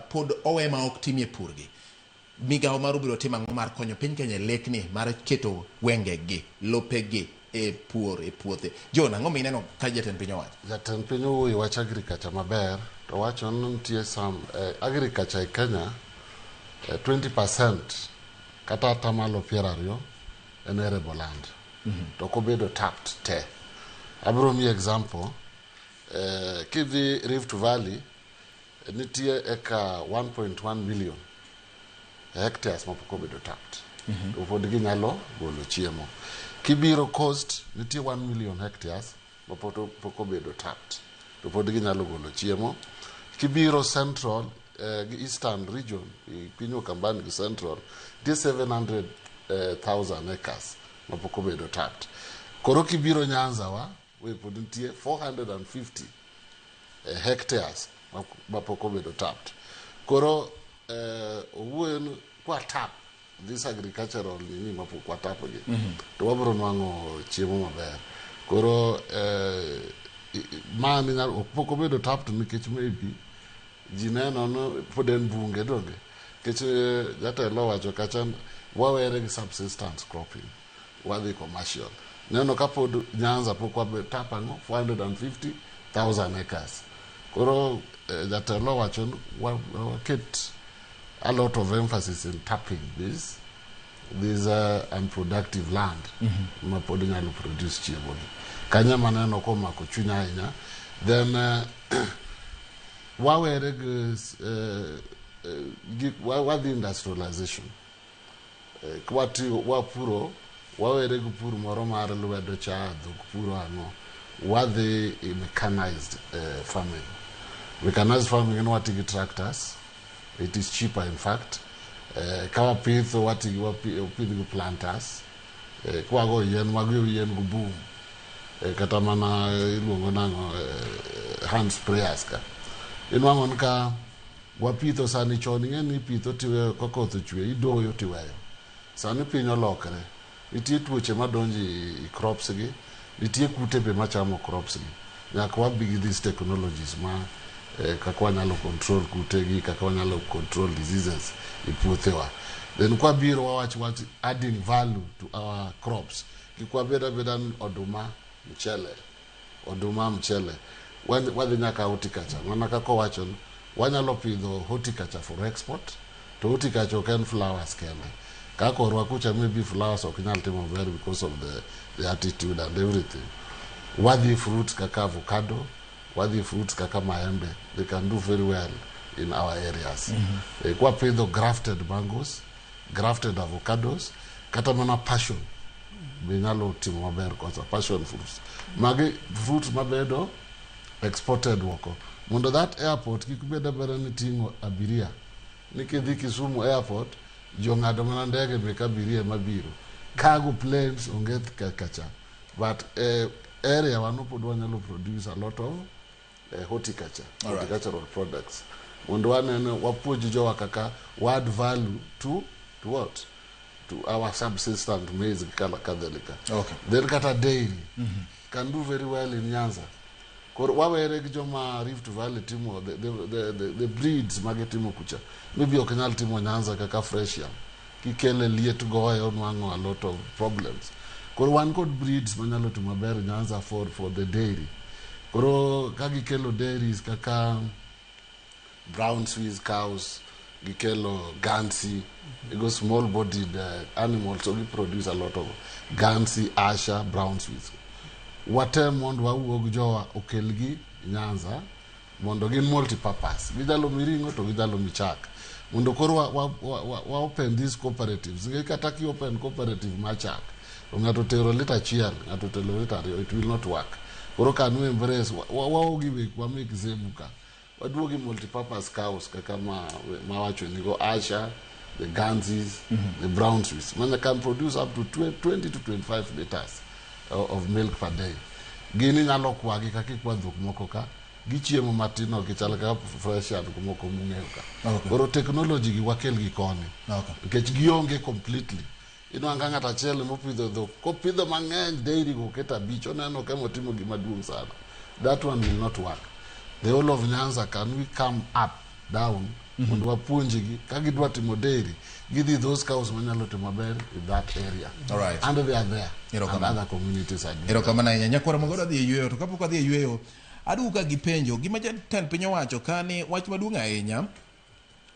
pod owe ma ok timie purgi. Migao mar Wabiro timo ang'o mar konyo piny Kenya lekni mar keto wengegi, lopegi e puothe. John, ang'o mineno ka jatend piny owacho? Jatend piny owuoyo wach agriculture maber, to wacho ni nitie agriculture e Kenya 20% kata atamalo 20 en arable land. To kobedo tapped te. Abiro mi example, kidhi Rift Valley, nitie eka 1.1 million hectares mapok obedo tapped. To pod ginyalo golo chiemo. Kibiro coast, nitie 1 million hectares mapok obedo tapped. To pod ginyalo golo chiemo. Kibiro central, eastern region, piny Ukambani gi central, nitie 700,000 acres mapok obedo tapped. Koro kibiro Nyanza we pod nitie 450 hectares mapok obedo tapped. Koro owuoyo kwa tap this agricultural nini mapok watapo gi. To wabiro nwang'o chiemo maber. Koro mani pok obedo tapped nikech maybe ji neno no pod en bunge donge. Nikech jatelo wacho kacha wawere gi subsistence cropping. Wadhi commercial. Neno kapod Nyanza pok wabedo tap ang'o 450,000 acres. Koro jatelo wacho waket a lot of emphasis in tapping this unproductive land ma pod nyalo produce chiemo. Kanya maneno komako chunya ahinya. Then wawere wadhi industrialization. Wapuro wawere gi pur moro mar lwedo cha dhok puro ang'o. Wadhi mechanized farming. Mechanized farming en wati gi tractors. It is cheaper in fact. Kawa pitho wati gi planters. Kwa go yen gu boom. Kata mana iluongo nango hand sprayers ka. Inwango nka wapitho sani choni ngeni pitho tiweyo kokoth ochwe idoyo tiweyo. Sani piny olokre. Nitie tuoche madonji i crops gi. Nitie kute be machamo crops gi. Nyaka wabigi these technologies ma kaka wanyalo control kute gi, kaka wanyalo control diseases i puothewa. Then kwa biro wawach adding value to our crops. Kikwa beda oduma mchele. Wadhi nyaka horticulture. Mana kako wacho wanyalo pidho horticulture for export. To horticulture can flowers kende. Kako rwakucha maybe flowers okinyal timo very because of the attitude and everything. Wadhi fruits kaka avocado, wadhi fruits kaka maembe. They can do very well in our areas. Kwa pidho grafted mangoes, grafted avocados, kata mana passion. Binyalo timo maber kosa passion fruits. Magi fruits mabedo exported woko. Mondo that airport kikubeda bera ni tingo abiria. Nikidhi Kisumu airport, jongado mana ndege meka abiria mabiro. Cargo planes onget kacha. But area wanopod wanyalo produce a lot of horticultural products. Mondo wanene wapuoji jowa kaka add value to what? To our subsistence maize kadhalika. Okay. Then kata dairy can do very well in Nyanza. Wawere gi joma Rift Valley timo the breeds magetimo kucha. Maybe okanyal timo Nyanza kaka Fresian. Kikele liet goyo nwang'o a lot of problems. Koro wan kod breeds manyalo timo maber Nyanza for the dairy. Koro kagikelo dairies kaka brown Swiss cows, gikelo Gansi, go small bodied animals, so we produce a lot of Gansi, Asha, brown Swiss. Wate mondo wawuog jowa okelgi Nyanza mondo gin multi-purpose. Gidalo miringo to gidalo michak. Mondo koro wa open these cooperatives. Nge kata ki open cooperative machak. Ngato tero lita chiel, ngato tero lita rio, it will not work. Koro can we embrace waogi wa make zebuka. Waduogi multi-purpose cows kaka mawacho nigo Asha, the Gansis, the brown Swiss. Man can produce up to 20 to 25 liters of milk per day. Gini nyalo kwagi kaki kwa dhok moko ka gichiemo matino kichal ka fresh and kumoko mung'eyo ka. Koro technology gi wakel gi koni. Nikech gionge completely. Ino anga ng'ata achiel mopidho dhok. Kopidho mang'eny dairy go keta bich oneno ka motimo gima duong' sana. That one will not work. The whole of Nyanza, can we come up down mondo wapuonjgi ka gidwa timo dairy gidhi those cows manyalo timo maber in that area. All right. And they are there. Ero And kamano. other communities are doing Ero kamano ahinya. Nyakwara Mogodo adhi e yweyo, to kapok adhi e yweyo, aduka gi penjo gima jatend piny owacho kani wach maduong' ahinya